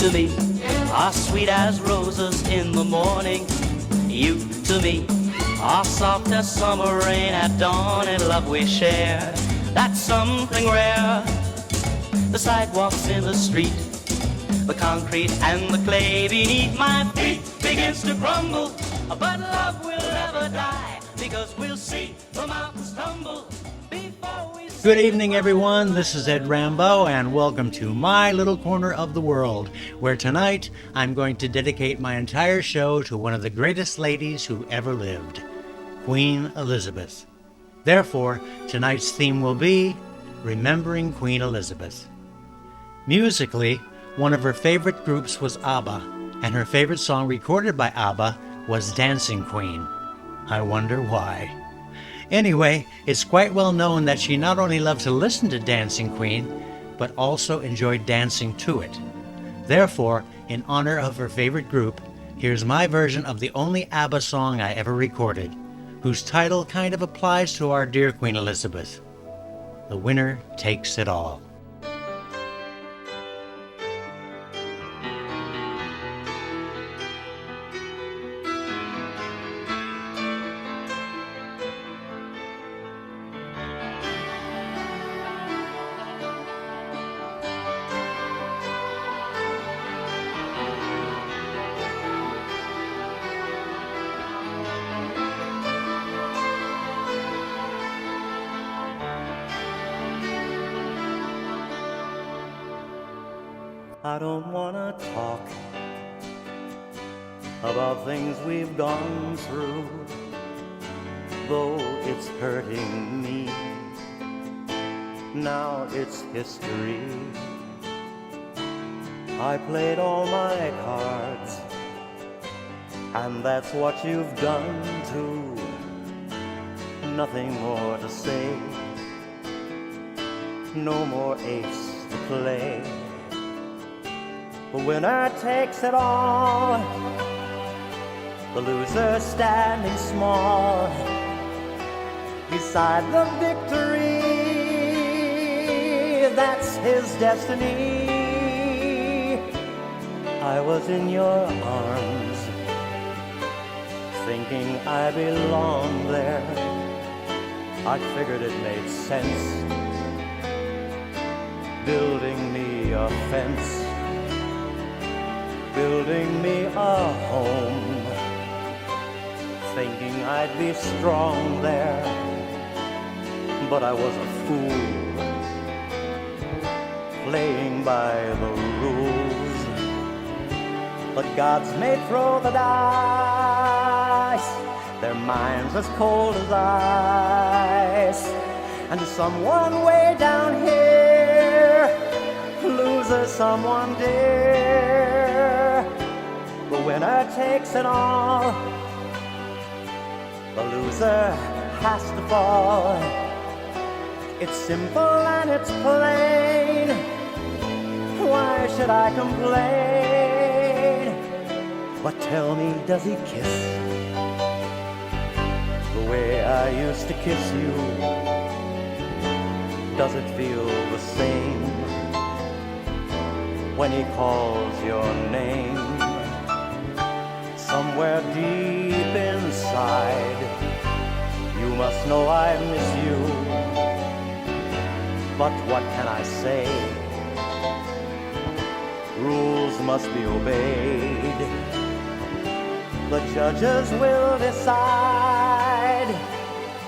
to me are sweet as roses in the morning. You to me are soft as summer rain at dawn, and love we share, that's something rare. The sidewalks in the street, the concrete and the clay beneath my feet begins to crumble, but love will never die, because we'll see the mountains tumble before we see. Good evening, everyone. This is Ed Rambeau, and welcome to my little corner of the world, where tonight I'm going to dedicate my entire show to one of the greatest ladies who ever lived, Queen Elizabeth. Therefore, tonight's theme will be Remembering Queen Elizabeth. Musically, one of her favorite groups was ABBA, and her favorite song recorded by ABBA was Dancing Queen. I wonder why. Anyway, it's quite well known that she not only loved to listen to Dancing Queen, but also enjoyed dancing to it. Therefore, in honor of her favorite group, here's my version of the only ABBA song I ever recorded, whose title kind of applies to our dear Queen Elizabeth. The Winner Takes It All. I don't wanna talk about things we've gone through, though it's hurting me. Now it's history. I played all my cards, and that's what you've done too. Nothing more to say, no more ace to play. The winner takes it all, the loser standing small beside the victory. That's his destiny. I was in your arms, thinking I belonged there. I figured it made sense, building me a fence, building me a home, thinking I'd be strong there. But I was a fool, playing by the rules. The gods may throw the dice, their minds as cold as ice, and someone way down here loses someone dear. The winner takes it all, the loser has to fall. It's simple and it's plain, why should I complain? But tell me, does he kiss the way I used to kiss you? Does it feel the same when he calls your name? Somewhere deep inside, you must know I miss you. But what can I say? Rules must be obeyed. The judges will decide.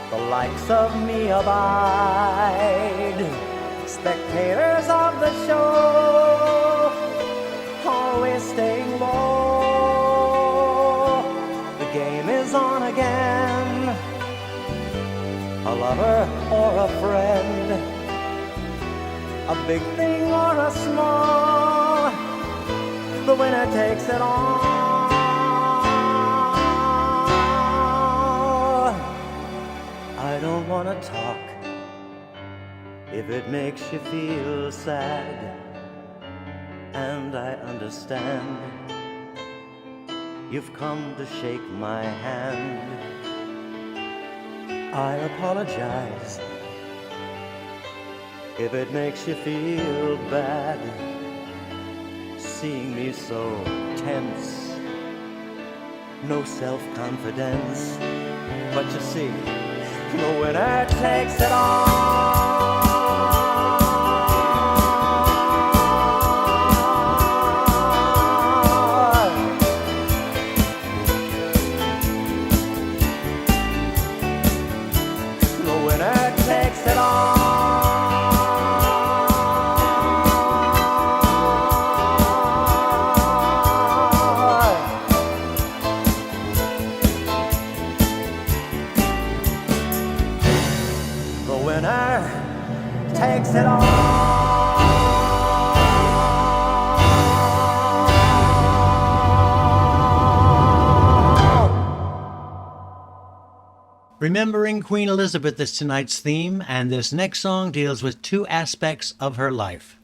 The likes of me abide. Spectators of the show, always staying low. The game is on again. A lover or a friend, a big thing or a small, the winner takes it all. I don't want to talk if it makes you feel sad, and I understand. You've come to shake my hand. I apologize if it makes you feel bad. seeing me so tense, no self-confidence. But you see, the winner takes it all. The winner takes it all. Takes it all. Remembering Queen Elizabeth is tonight's theme, and this next song deals with two aspects of her life.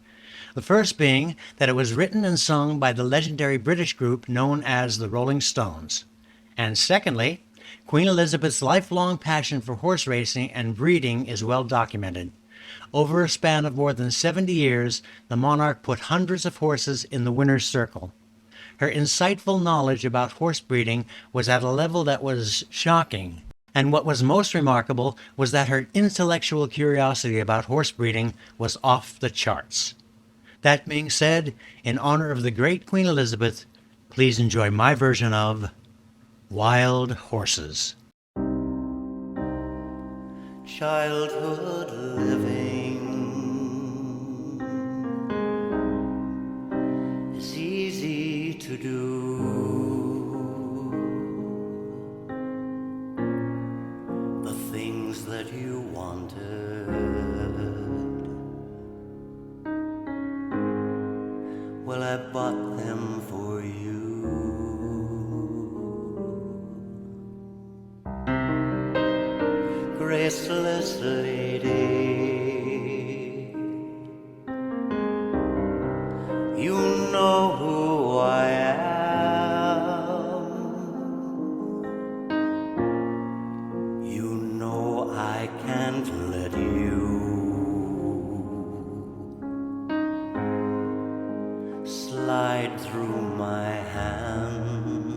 The first being that it was written and sung by the legendary British group known as the Rolling Stones. And secondly, Queen Elizabeth's lifelong passion for horse racing and breeding is well documented. Over a span of more than 70 years, the monarch put hundreds of horses in the winner's circle. Her insightful knowledge about horse breeding was at a level that was shocking, and what was most remarkable was that her intellectual curiosity about horse breeding was off the charts. That being said, in honor of the great Queen Elizabeth, please enjoy my version of Wild Horses. Childhood living is easy to do. The things that you wanted, well, I bought them for you. Graceless lady, you know who I am. You know I can't let you slide through my hands.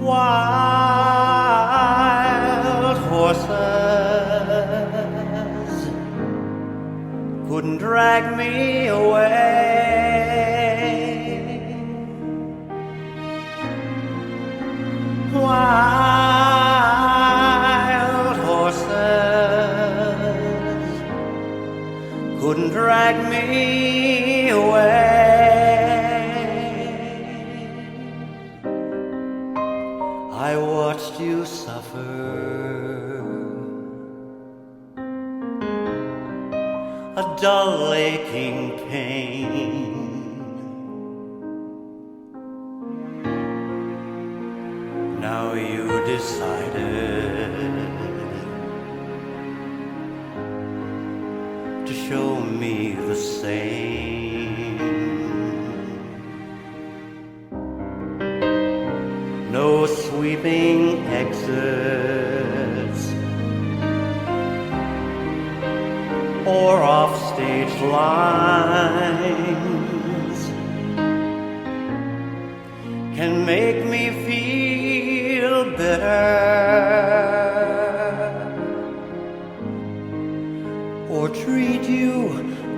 Wild horses couldn't drag me away. Wild horses couldn't drag me away. I watched you suffer a dull aching pain. Now you decided to show me the same. No sweeping exits or offstage lines can make me feel bitter or treat you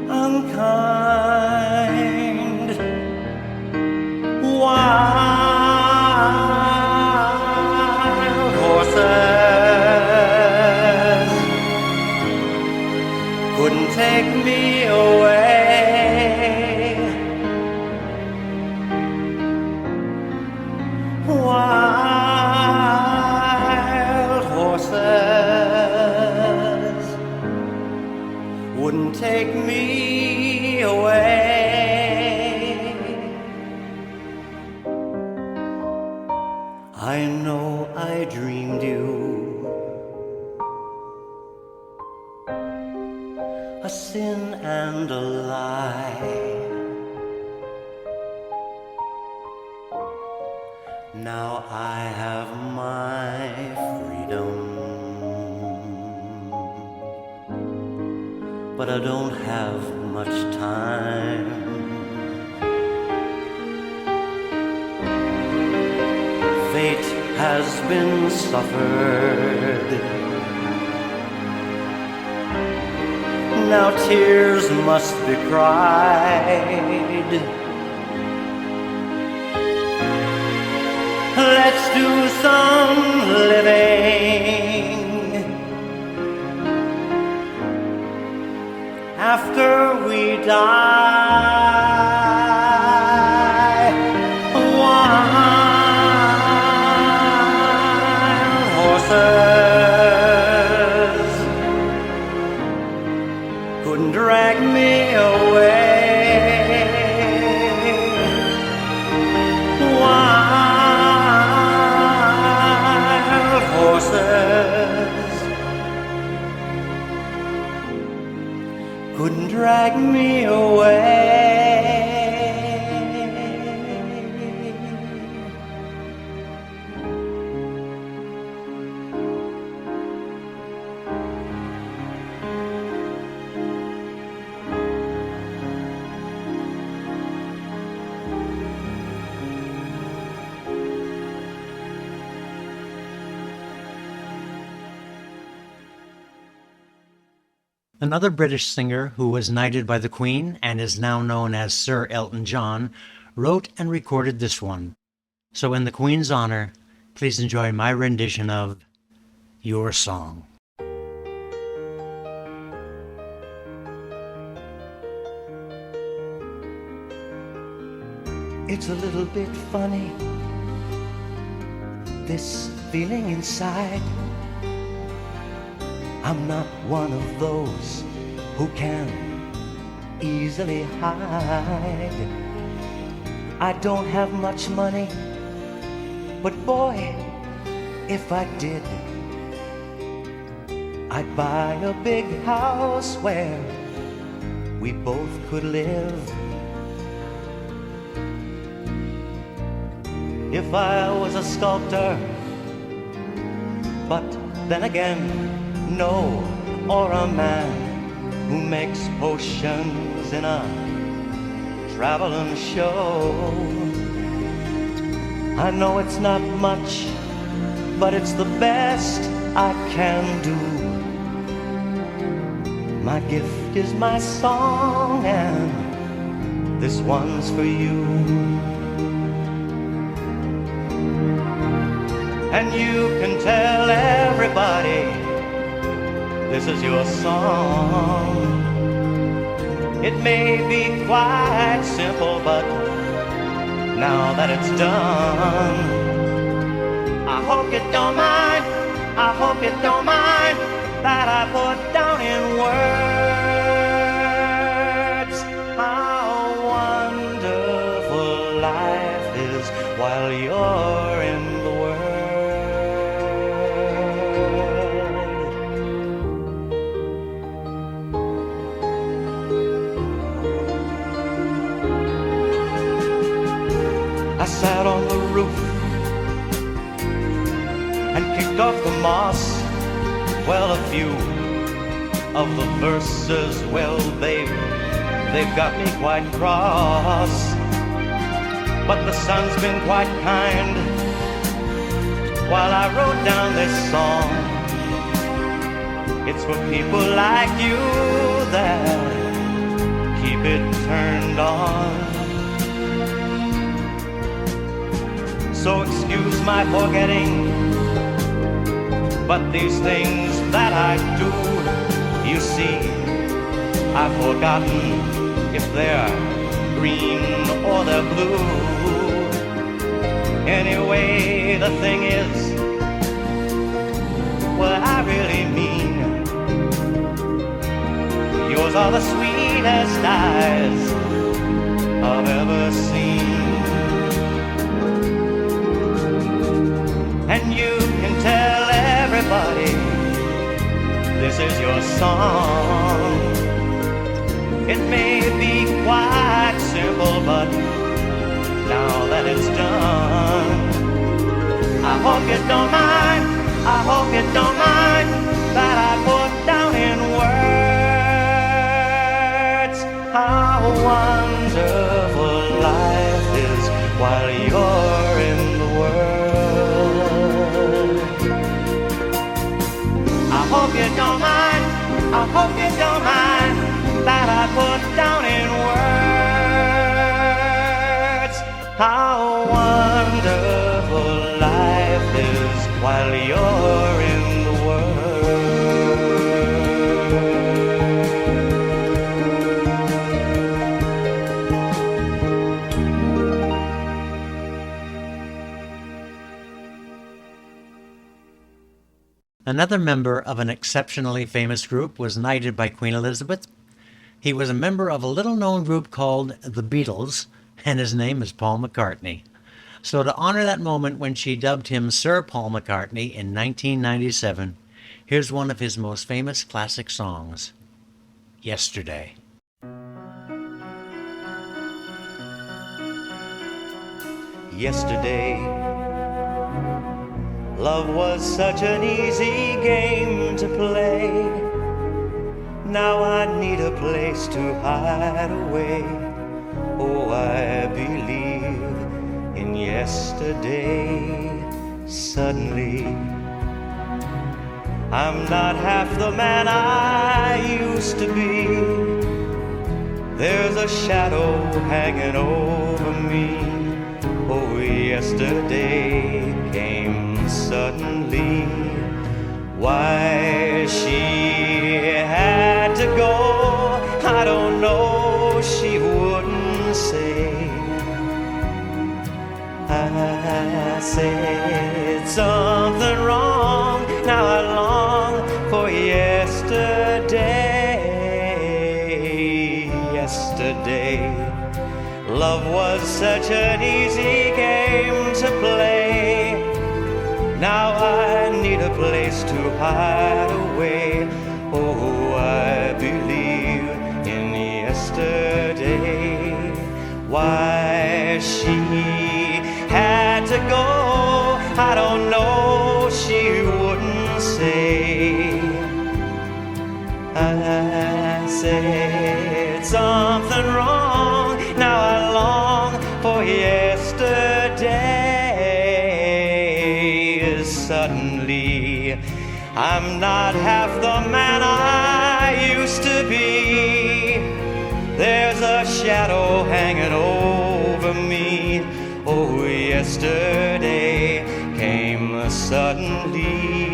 unkind. Wild horses couldn't take me away. Wild horses wouldn't take me away. I know I dreamed you a sin and a lie. Now I have my freedom, but I don't have much time. Fate has been suffered. Now tears must be cried. Let's do some living after we die. Wild horses couldn't drag me away. Wild horses couldn't drag me away. Another British singer who was knighted by the Queen and is now known as Sir Elton John wrote and recorded this one. So in the Queen's honor, please enjoy my rendition of Your Song. It's a little bit funny, this feeling inside. I'm not one of those who can easily hide. I don't have much money, but boy, if I did, I'd buy a big house where we both could live. If I was a sculptor, but then again, no, or a man who makes potions in a traveling show. I know it's not much, but it's the best I can do. My gift is my song, and this one's for you. And you can tell everybody this is your song. It may be quite simple, but now that it's done, I hope you don't mind, I hope you don't mind that I put down in words how wonderful life is while you're in the world. I sat on the roof and kicked off the moss. Well, a few of the verses, well, they've got me quite cross. But the sun's been quite kind while I wrote down this song. It's for people like you that keep it turned on. So excuse my forgetting, but these things that I do, you see, I've forgotten if they're green or they're blue. Anyway, the thing is, what I really mean, yours are the sweetest eyes I've ever seen. And you can tell everybody this is your song. It may be quite simple, but now that it's done, I hope you don't mind, I hope you don't mind that I put down in words while you're in the world. Another member of an exceptionally famous group was knighted by Queen Elizabeth. He was a member of a little-known group called the Beatles, and his name is Paul McCartney. So to honor that moment when she dubbed him Sir Paul McCartney in 1997, here's one of his most famous classic songs, Yesterday. Yesterday, love was such an easy game to play. Now I need a place to hide away. Oh, I believe in yesterday. Suddenly, I'm not half the man I used to be. There's a shadow hanging over me. Oh, yesterday came suddenly. Why she had to go, I don't know, she wouldn't say. I said something wrong, now I long for yesterday. Yesterday, love was such an easy game to play. Now I need a place to hide away. Oh, I believe in yesterday. Why she had to go, I don't know, she wouldn't say. I said something wrong, now I long for yesterday. Suddenly, I'm not half the man I used to be. There's a shadow hanging over me. Oh, yesterday came suddenly.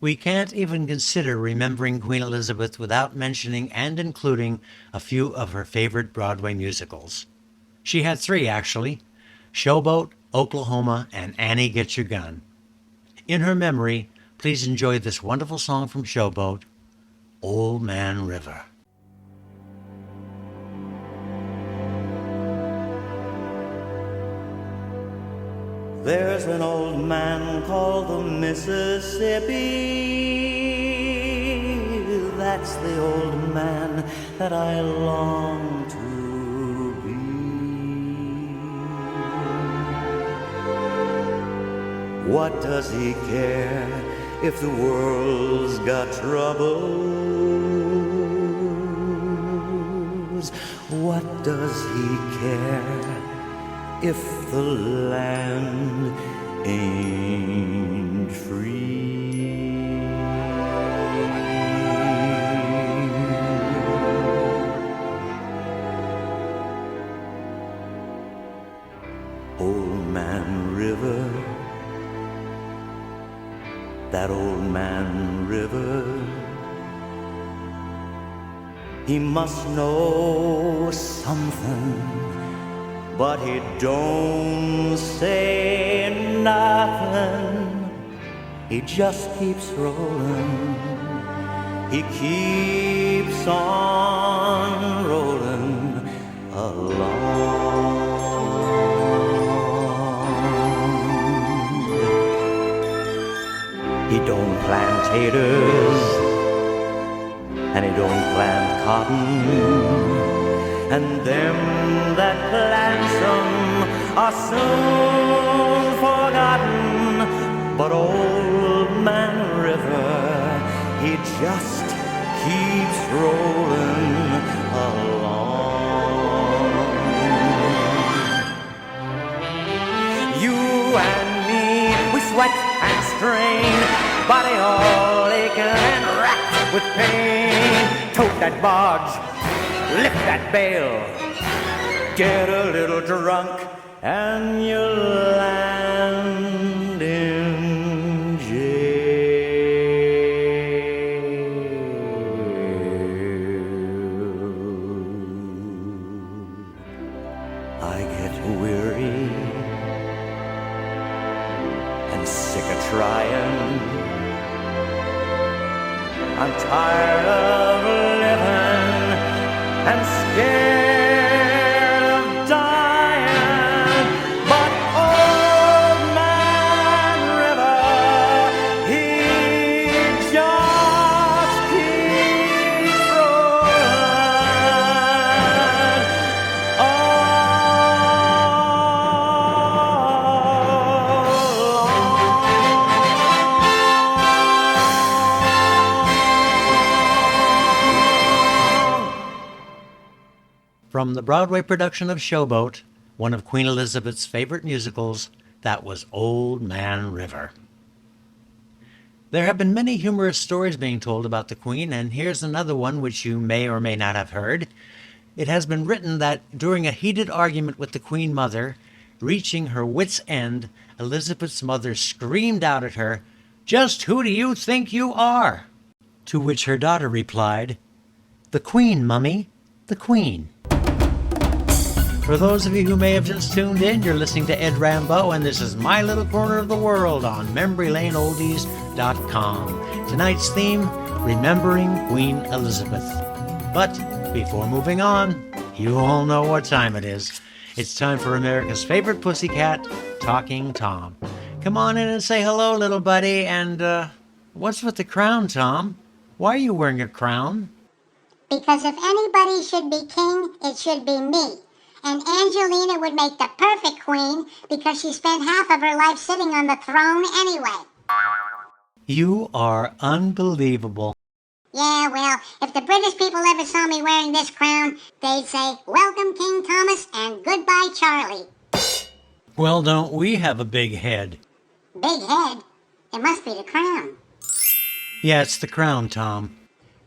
We can't even consider remembering Queen Elizabeth without mentioning and including a few of her favorite Broadway musicals. She had 3, actually: Showboat, Oklahoma, and Annie Get Your Gun. In her memory, please enjoy this wonderful song from Showboat, Old Man River. There's an old man called the Mississippi. That's the old man that I long to be. What does he care if the world's got troubles? What does he care if the land ain't free? Old Man River, that old man River, he must know something, but he don't say nothing. He just keeps rolling. He keeps on rolling along. He don't plant taters, and he don't plant cotton, and them that plants them are soon forgotten. But old man River, he just keeps rolling along. You and me, we sweat and strain, body all aching and with pain. Tote that barge, lift that bale, get a little drunk, and you'll land in jail. I get weary and sick of trying. I'm tired of living and scared of dying. But old man River, he just keeps rolling From the Broadway production of Showboat, one of Queen Elizabeth's favorite musicals, that was Old Man River. There have been many humorous stories being told about the Queen, and here's another one which you may or may not have heard. It has been written that during a heated argument with the Queen Mother, reaching her wit's end, Elizabeth's mother screamed out at her, "Just who do you think you are?" To which her daughter replied, "The Queen, Mummy, the Queen." For those of you who may have just tuned in, you're listening to Ed Rambeau, and this is My Little Corner of the World on MemoryLaneOldies.com. Tonight's theme, Remembering Queen Elizabeth. But before moving on, you all know what time it is. It's time for America's favorite pussycat, Talking Tom. Come on in and say hello, little buddy, and what's with the crown, Tom? Why are you wearing a crown? Because if anybody should be king, it should be me. And Angelina would make the perfect queen because she spent half of her life sitting on the throne anyway. You are unbelievable. Yeah, well, if the British people ever saw me wearing this crown, they'd say, "Welcome, King Thomas, and goodbye, Charlie." Well, don't we have a big head? Big head? It must be the crown. Yeah, it's the crown, Tom.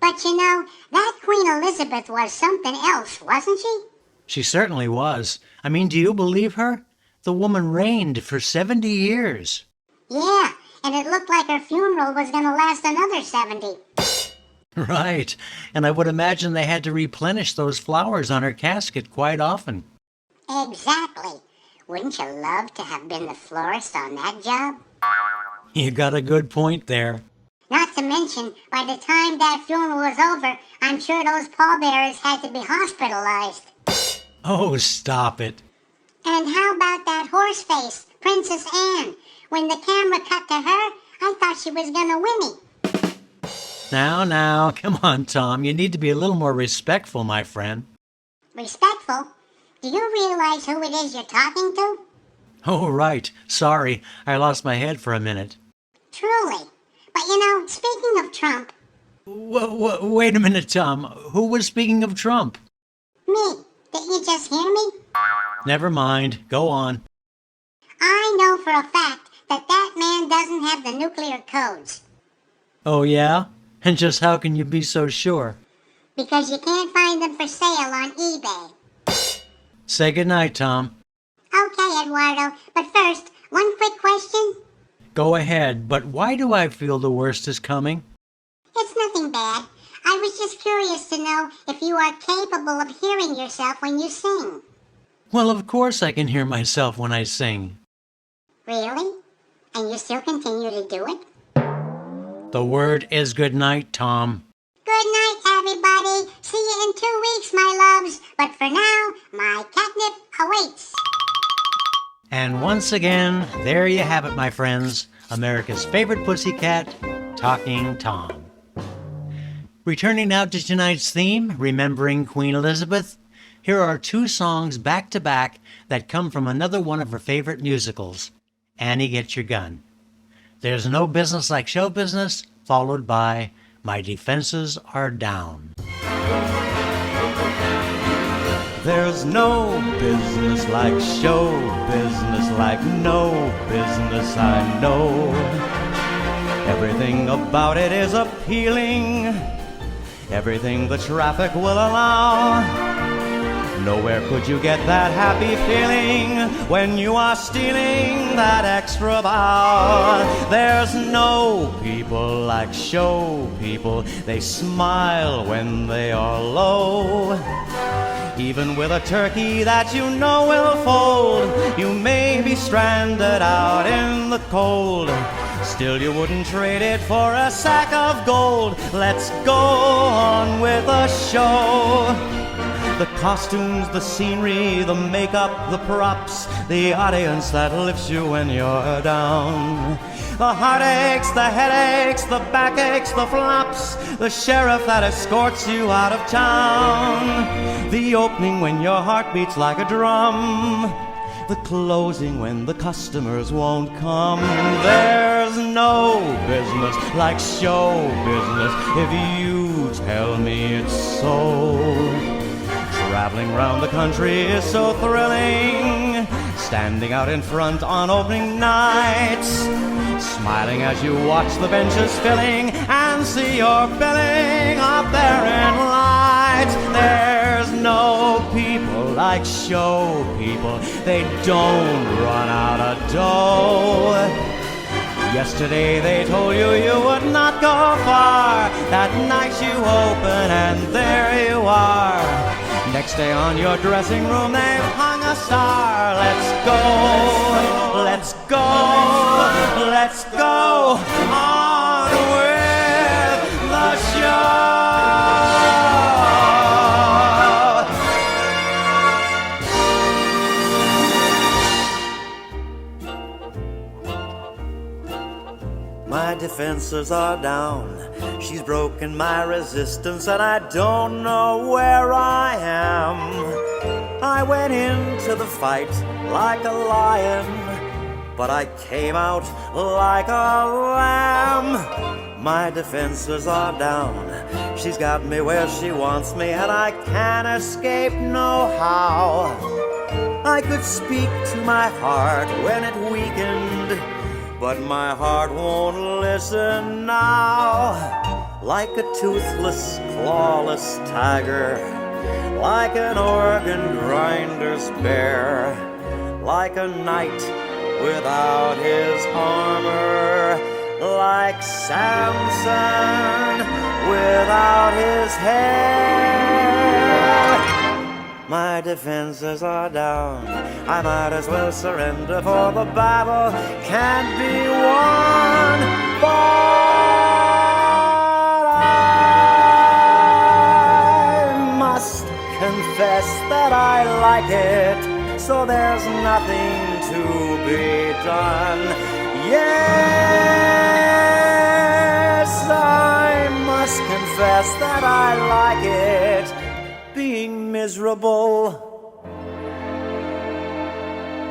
But you know, that Queen Elizabeth was something else, wasn't she? She certainly was. I mean, do you believe her? The woman reigned for 70 years. Yeah, and it looked like her funeral was going to last another 70. Right, and I would imagine they had to replenish those flowers on her casket quite often. Exactly. Wouldn't you love to have been the florist on that job? You got a good point there. Not to mention, by the time that funeral was over, I'm sure those pallbearers had to be hospitalized. Oh, stop it. And how about that horse face, Princess Anne? When the camera cut to her, I thought she was gonna whinny. Now, come on, Tom. You need to be a little more respectful, my friend. Respectful? Do you realize who it is you're talking to? Oh, right. Sorry, I lost my head for a minute. Truly. But you know, speaking of Trump... Wait a minute, Tom. Who was speaking of Trump? Me. Didn't you just hear me? Never mind. Go on. I know for a fact that that man doesn't have the nuclear codes. Oh, yeah? And just how can you be so sure? Because you can't find them for sale on eBay. Say goodnight, Tom. Okay, Eduardo. But first, one quick question. Go ahead, but why do I feel the worst is coming? It's nothing bad. I was just curious to know if you are capable of hearing yourself when you sing. Well, of course I can hear myself when I sing. Really? And you still continue to do it? The word is goodnight, Tom. Good night, everybody. See you in 2 weeks, my loves. But for now, my catnip awaits. And once again, there you have it, my friends. America's favorite pussycat, Talking Tom. Returning now to tonight's theme, Remembering Queen Elizabeth, here are 2 songs back-to-back that come from another one of her favorite musicals, Annie Get Your Gun. There's No Business Like Show Business, followed by My Defenses Are Down. There's no business like show business, like no business I know. Everything about it is appealing. everything the traffic will allow. Nowhere could you get that happy feeling when you are stealing that extra bow. There's no people like show people. They smile when they are low. Even with a turkey that you know will fold, you may be stranded out in the cold. Still you wouldn't trade it for a sack of gold. Let's go on with the show. The costumes, the scenery, the makeup, the props, the audience that lifts you when you're down. The heartaches, the headaches, the backaches, the flops, the sheriff that escorts you out of town. The opening when your heart beats like a drum. The closing when the customers won't come. There's no business like show business, if you tell me it's so. Traveling round the country is so thrilling, standing out in front on opening nights, smiling as you watch the benches filling and see your billing up there in lights. There's no people like show people. They don't run out of dough. Yesterday they told you you would not go far. That night you open and there you are. Next day on your dressing room they've hung a star. Let's go, let's go, let's go on with the show. My defenses are down. She's broken my resistance and I don't know where I am. I went into the fight like a lion, but I came out like a lamb. My defenses are down. She's got me where she wants me and I can't escape no how. I could speak to my heart when it weakened, but my heart won't listen now. Like a toothless, clawless tiger, like an organ grinder's bear, like a knight without his armor, like Samson without his hair. My defenses are down. I might as well surrender, for the battle can't be won. But I must confess that I like it, so there's nothing to be done. Yes, I must confess that I like it. Being miserable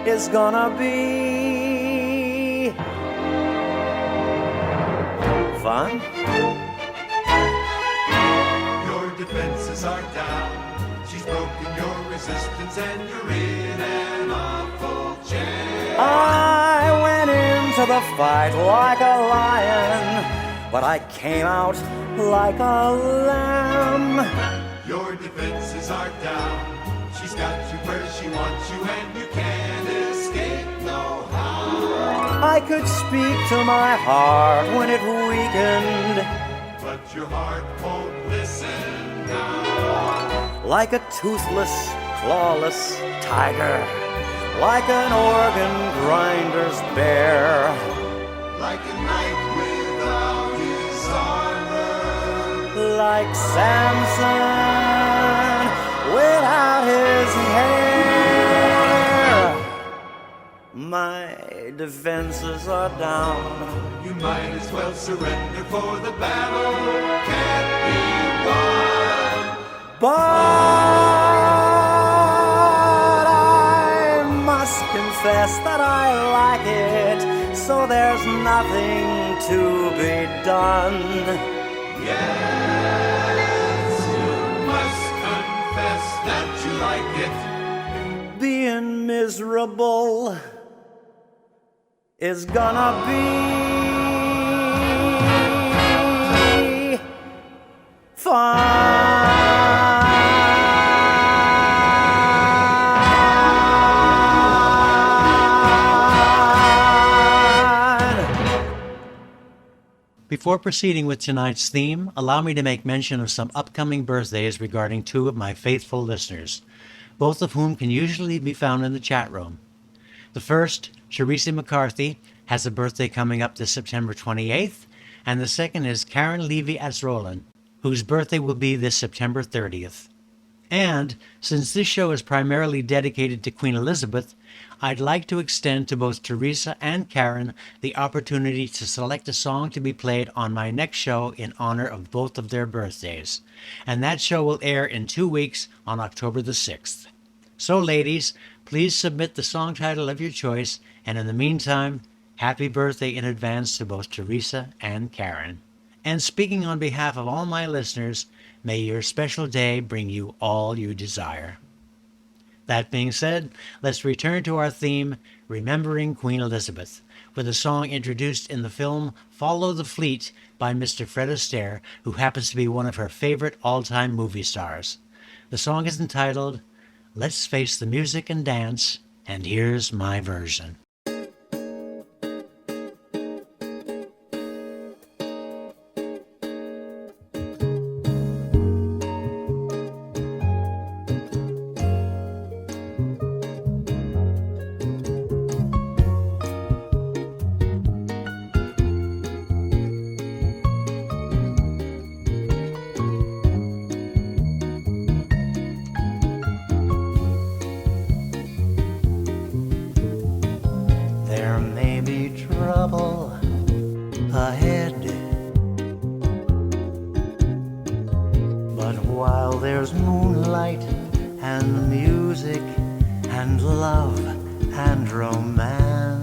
is gonna be fun. Your defenses are down. She's broken your resistance and you're in an awful jam. I went into the fight like a lion, but I came out like a lamb. Your defenses are down. She's got you where she wants you and you can't escape no how. I could speak to my heart when it weakened, but your heart won't listen now. like a toothless, clawless tiger, like an organ grinder's bear, Like a knight without his armor, like Samson without his hair. My defenses are down. you might as well surrender, for the battle can't be won. But I must confess that I like it, so there's nothing to be done. Yes, you must confess that you like it. Being miserable is gonna be fun. Before proceeding with tonight's theme, allow me to make mention of some upcoming birthdays regarding two of my faithful listeners, both of whom can usually be found in the chat room. The first, Teresa McCarthy, has a birthday coming up this September 28th, and the second is Karen Levy Asrolin, whose birthday will be this September 30th. And, since this show is primarily dedicated to Queen Elizabeth, I'd like to extend to both Teresa and Karen the opportunity to select a song to be played on my next show in honor of both of their birthdays. And that show will air in 2 weeks on October the 6th. So ladies, please submit the song title of your choice, and in the meantime, happy birthday in advance to both Teresa and Karen. And speaking on behalf of all my listeners, may your special day bring you all you desire. That being said, let's return to our theme, Remembering Queen Elizabeth, with a song introduced in the film Follow the Fleet by Mr. Fred Astaire, who happens to be one of her favorite all-time movie stars. The song is entitled, Let's Face the Music and Dance, and here's my version. There may be trouble ahead, but while there's moonlight and music and love and romance,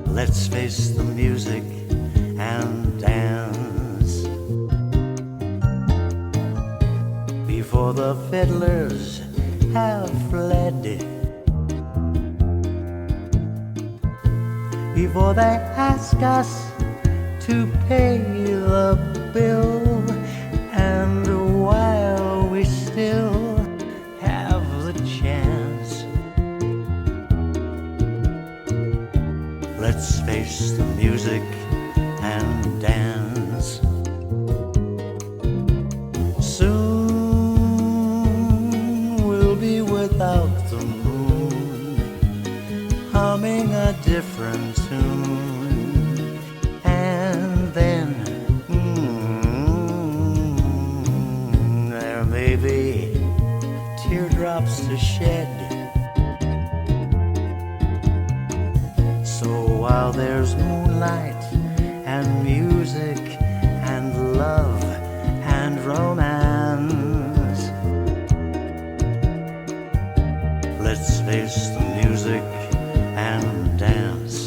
let's face the music and dance. Before the fiddlers have fled, before they ask us to pay the bill, and while we still have the chance, let's face the music and dance. Without the moon, humming a different tune, and then there may be teardrops to shed. So while there's moonlight and music and love and romance, let's face the music and dance.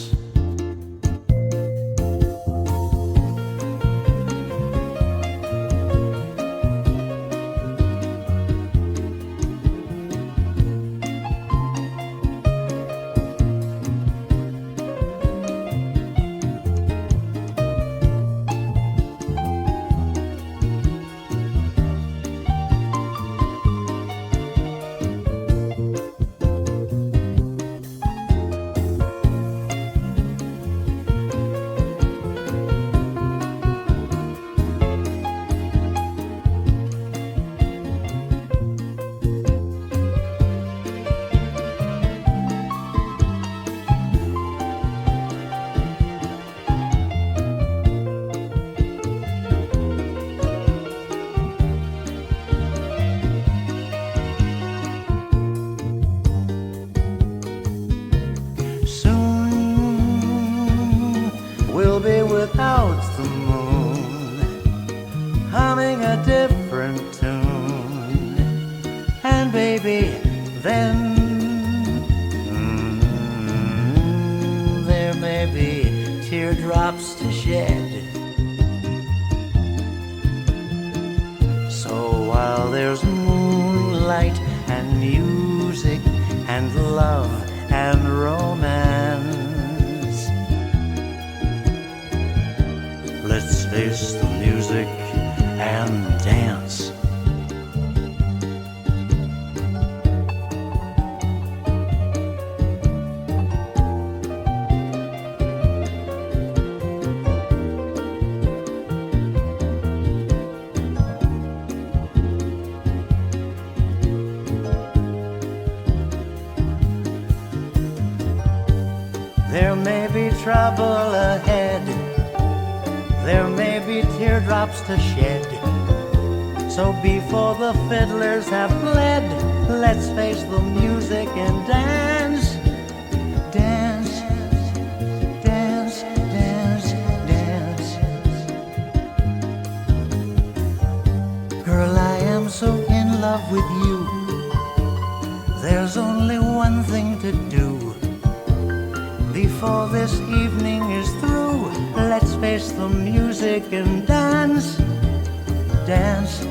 Without the moon, humming a different tune, and baby, then there may be teardrops to shed. So while there's moonlight and music and love and romance, let's face the music and dance. be trouble ahead. There may be teardrops to shed. So before the fiddlers have fled, let's face the music and dance. Dance, dance, dance, dance. Girl, I am so in love with you. There's only one thing to do. Before this evening is through, let's face the music and dance. Dance,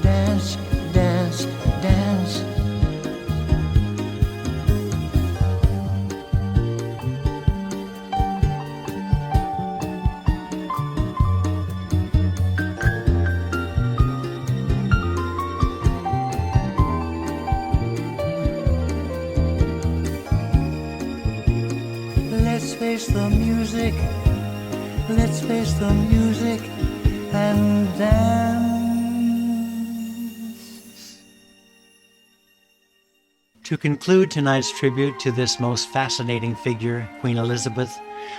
dance, dance, dance. Let's face the music, let's face the music and dance. To conclude tonight's tribute to this most fascinating figure, Queen Elizabeth,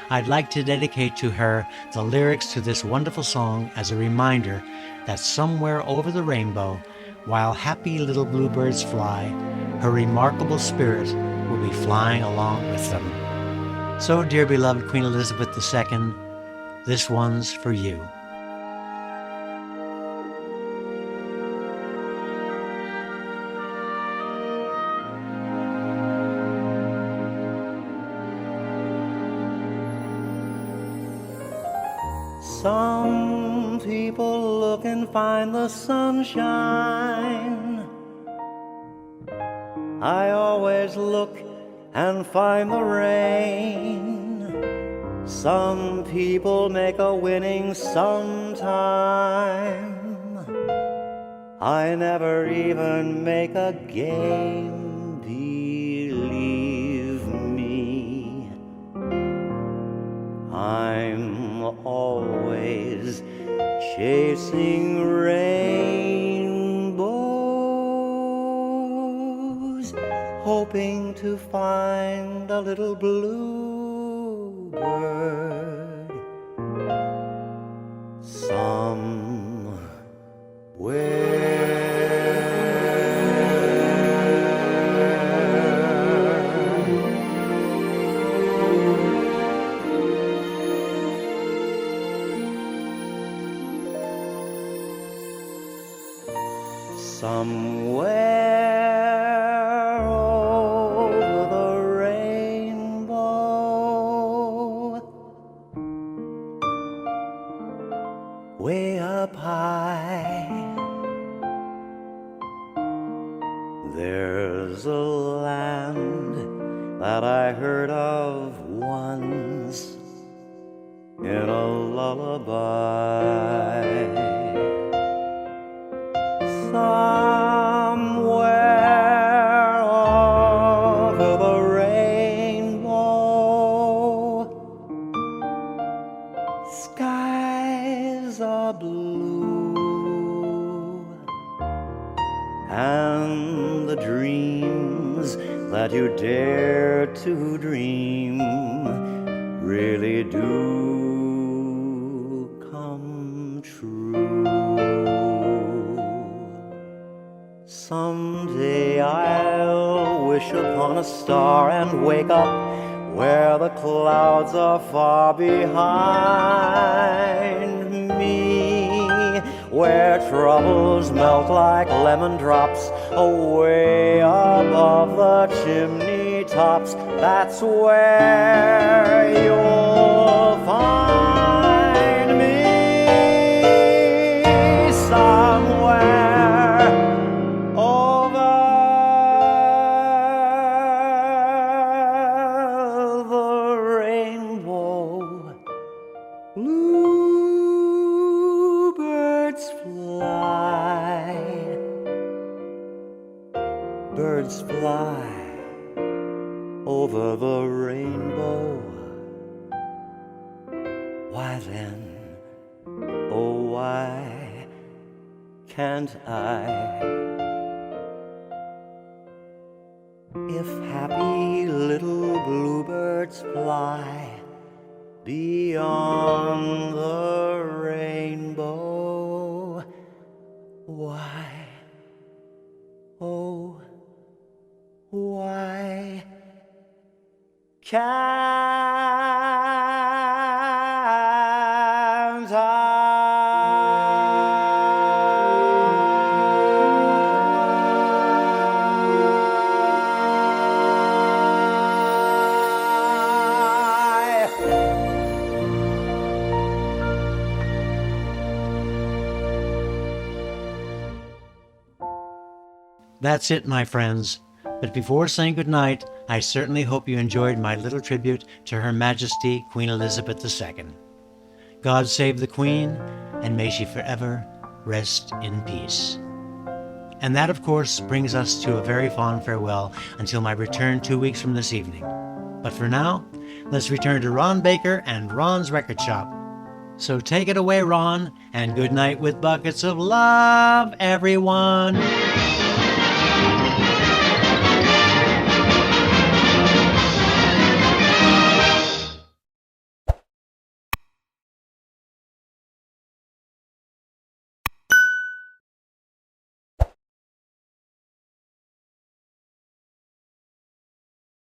I'd like to dedicate to her the lyrics to this wonderful song as a reminder that somewhere over the rainbow, while happy little bluebirds fly, her remarkable spirit will be flying along with them. So, dear beloved Queen Elizabeth II, this one's for you. Some people look and find the sunshine. I always look and find the rain. Some people make a winning sometime. I never even make a game, believe me. I'm always chasing rainbows, hoping to find a little bluebird somewhere over the rainbow, way up high. There's a land that I heard of once in a lullaby. Somewhere over the rainbow, skies are blue, and the dreams that you dare to dream really do come true. Someday I'll wish upon a star and wake up where the clouds are far behind me, where troubles melt like lemon drops away above the chimney tops. That's where you'll find me, somewhere over the rainbow. Bluebirds fly, birds fly over the rainbow. Why then, oh why can't I? If happy little bluebirds fly, high beyond the rainbow. Why, oh, why can't That's it, my friends. But before saying goodnight, I certainly hope you enjoyed my little tribute to Her Majesty Queen Elizabeth II. God save the Queen, and may she forever rest in peace. And that, of course, brings us to a very fond farewell until my return 2 weeks from this evening. But for now, let's return to Ron Baker and Ron's Record Shop. So take it away, Ron, and good night with buckets of love, everyone.